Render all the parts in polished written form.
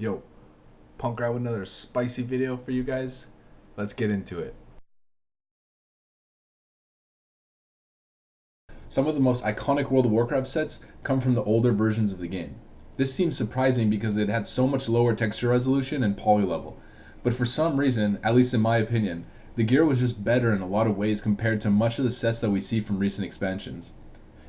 Yo, Punkrat with another spicy video for you guys. Let's get into it. Some of the most iconic World of Warcraft sets come from the older versions of the game. This seems surprising because it had so much lower texture resolution and poly level. But for some reason, at least in my opinion, the gear was just better in a lot of ways compared to much of the sets that we see from recent expansions.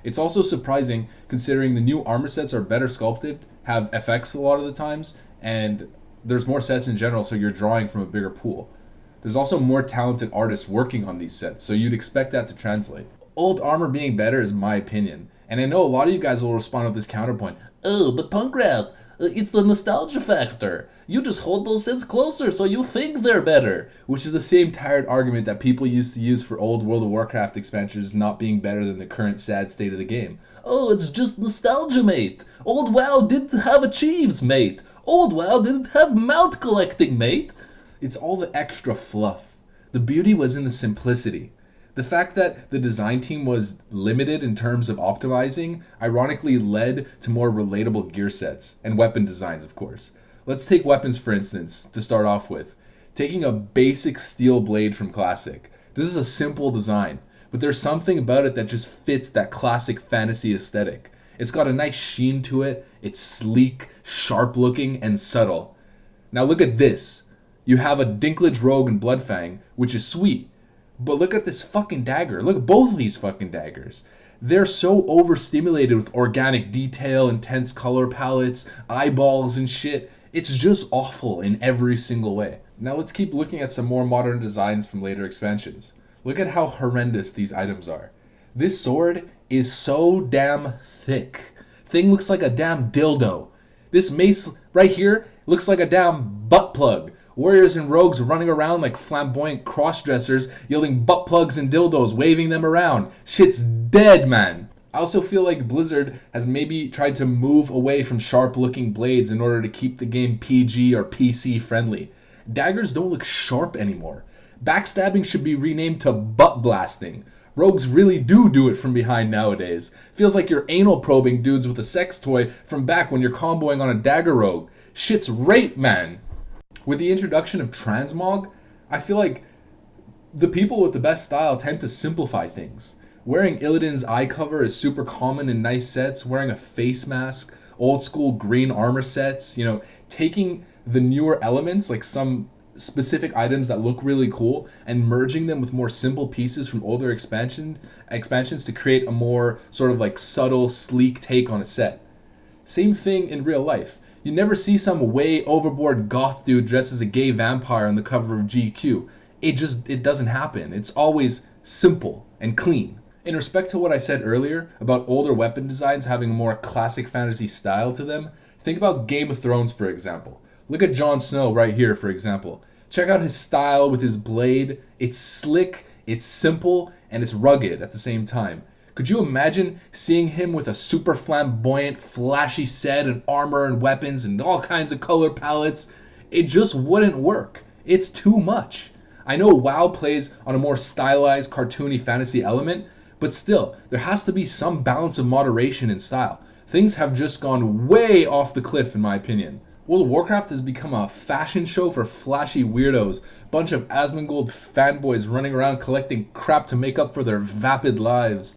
It's also surprising considering the new armor sets are better sculpted, have FX a lot of the times, and there's more sets in general, so you're drawing from a bigger pool. There's also more talented artists working on these sets, so you'd expect that to translate. Old armor being better is my opinion, and I know a lot of you guys will respond with this counterpoint. Oh, but Punkrat, it's the nostalgia factor. You just hold those sets closer so you think they're better. Which is the same tired argument that people used to use for old World of Warcraft expansions not being better than the current sad state of the game. Oh, it's just nostalgia, mate. Old WoW didn't have achieves, mate. Old WoW didn't have mount collecting, mate. It's all the extra fluff. The beauty was in the simplicity. The fact that the design team was limited in terms of optimizing ironically led to more relatable gear sets and weapon designs, of course. Let's take weapons for instance to start off with. Taking a basic steel blade from Classic. This is a simple design, but there's something about it that just fits that classic fantasy aesthetic. It's got a nice sheen to it, it's sleek, sharp looking, and subtle. Now look at this. You have a Dinklage Rogue and Bloodfang, which is sweet. But look at this fucking dagger. Look at both of these fucking daggers. They're so overstimulated with organic detail, intense color palettes, eyeballs and shit. It's just awful in every single way. Now let's keep looking at some more modern designs from later expansions. Look at how horrendous these items are. This sword is so damn thick. Thing looks like a damn dildo. This mace right here looks like a damn butt plug. Warriors and rogues running around like flamboyant cross-dressers, yielding butt plugs and dildos, waving them around. Shit's dead, man. I also feel like Blizzard has maybe tried to move away from sharp-looking blades in order to keep the game PG or PC friendly. Daggers don't look sharp anymore. Backstabbing should be renamed to butt blasting. Rogues really do it from behind nowadays. Feels like you're anal probing dudes with a sex toy from back when you're comboing on a dagger rogue. Shit's rape, man. With the introduction of Transmog, I feel like the people with the best style tend to simplify things. Wearing Illidan's eye cover is super common in nice sets, wearing a face mask, old school green armor sets, taking the newer elements like some specific items that look really cool and merging them with more simple pieces from older expansions to create a more sort of like subtle, sleek take on a set. Same thing in real life. You never see some way overboard goth dude dressed as a gay vampire on the cover of GQ. It doesn't happen. It's always simple and clean. In respect to what I said earlier about older weapon designs having a more classic fantasy style to them, think about Game of Thrones for example. Look at Jon Snow right here for example. Check out his style with his blade. It's slick, it's simple, and it's rugged at the same time. Could you imagine seeing him with a super flamboyant, flashy set and armor and weapons and all kinds of color palettes? It just wouldn't work. It's too much. I know WoW plays on a more stylized, cartoony fantasy element, but still, there has to be some balance of moderation in style. Things have just gone way off the cliff in my opinion. World of Warcraft has become a fashion show for flashy weirdos, bunch of Asmongold fanboys running around collecting crap to make up for their vapid lives.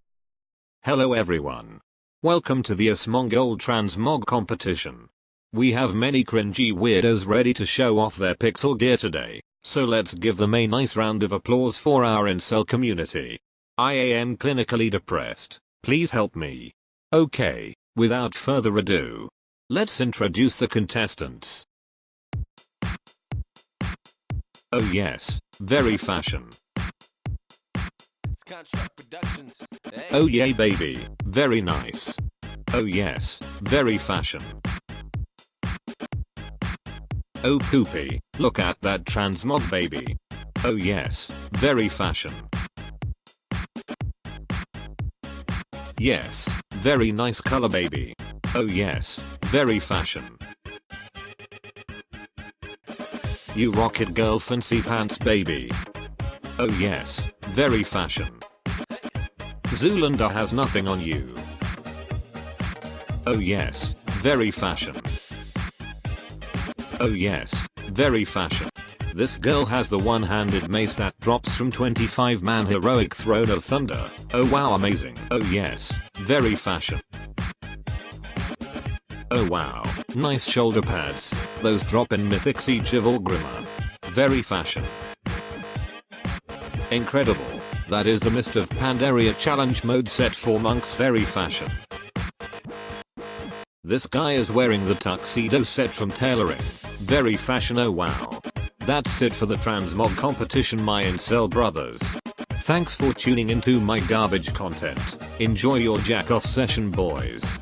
Hello everyone. Welcome to the Asmongold Transmog Competition. We have many cringy weirdos ready to show off their pixel gear today, so let's give them a nice round of applause for our incel community. I am clinically depressed. Please help me. Okay, without further ado, let's introduce the contestants. Oh yes, very fashion. Oh yay baby, very nice. Oh yes, very fashion. Oh poopy, look at that transmog baby. Oh yes, very fashion. Yes, very nice color baby. Oh yes, very fashion. You rocket girl fancy pants baby. Oh yes, very fashion. Zoolander has nothing on you. Oh yes, very fashion. Oh yes, very fashion. This girl has the one-handed mace that drops from 25-man heroic throne of thunder. Oh wow, amazing. Oh yes, very fashion. Oh wow, nice shoulder pads. Those drop in Mythic Siege of Orgrimmar. Very fashion. Incredible. That is the Mist of Pandaria challenge mode set for monks. Very fashion. This guy is wearing the tuxedo set from tailoring. Very fashion. Oh wow. That's it for the Transmog competition, my incel brothers. Thanks for tuning into my garbage content. Enjoy your jack-off session, boys.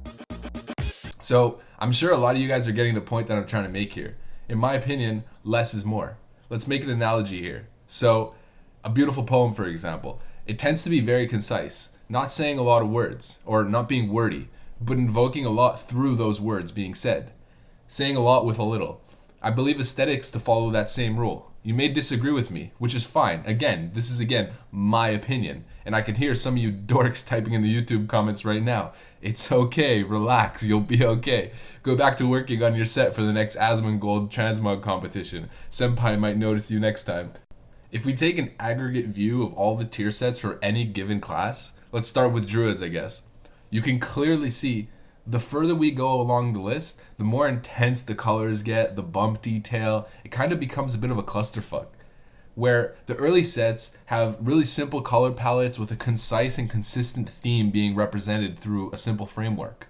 So I'm sure a lot of you guys are getting the point that I'm trying to make here. In my opinion, less is more. Let's make an analogy here. So a beautiful poem, for example, it tends to be very concise, not saying a lot of words or not being wordy, but invoking a lot through those words being said, saying a lot with a little. I believe aesthetics to follow that same rule. You may disagree with me, which is fine. Again, this is my opinion. And I can hear some of you dorks typing in the YouTube comments right now. It's okay, relax, you'll be okay. Go back to working on your set for the next Asmongold Transmog competition. Senpai might notice you next time. If we take an aggregate view of all the tier sets for any given class, let's start with Druids, I guess. You can clearly see the further we go along the list, the more intense the colors get, the bump detail. It kind of becomes a bit of a clusterfuck, where the early sets have really simple color palettes with a concise and consistent theme being represented through a simple framework.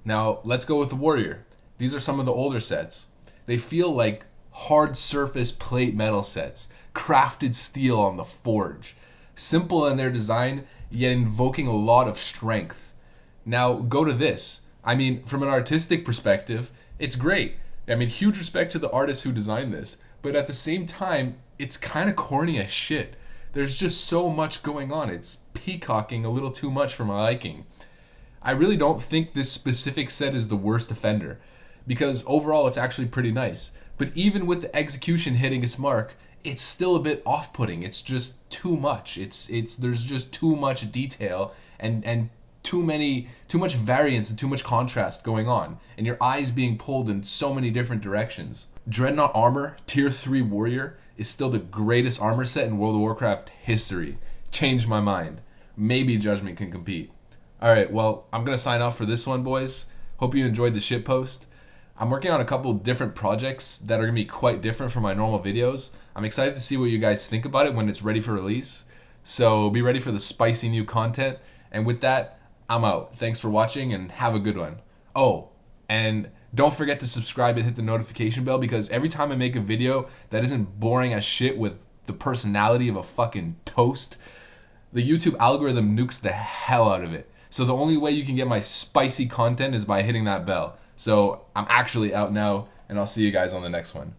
Now, let's go with the Warrior. These are some of the older sets. They feel like hard surface plate metal sets, crafted steel on the forge. Simple in their design, yet invoking a lot of strength. Now, go to this. I mean, from an artistic perspective, it's great. I mean, huge respect to the artists who designed this. But at the same time, it's kind of corny as shit. There's just so much going on. It's peacocking a little too much for my liking. I really don't think this specific set is the worst offender, because overall it's actually pretty nice. But even with the execution hitting its mark, it's still a bit off-putting. It's just too much. There's just too much detail and too much variance and too much contrast going on, and your eyes being pulled in so many different directions. Dreadnought Armor Tier 3 Warrior is still the greatest armor set in World of Warcraft history. Changed my mind. Maybe Judgment can compete. Alright, well, I'm gonna sign off for this one, boys. Hope you enjoyed the shitpost. I'm working on a couple different projects that are gonna be quite different from my normal videos. I'm excited to see what you guys think about it when it's ready for release. So be ready for the spicy new content. And with that, I'm out. Thanks for watching and have a good one. Oh, and don't forget to subscribe and hit the notification bell, because every time I make a video that isn't boring as shit with the personality of a fucking toast, the YouTube algorithm nukes the hell out of it. So the only way you can get my spicy content is by hitting that bell. So I'm actually out now, and I'll see you guys on the next one.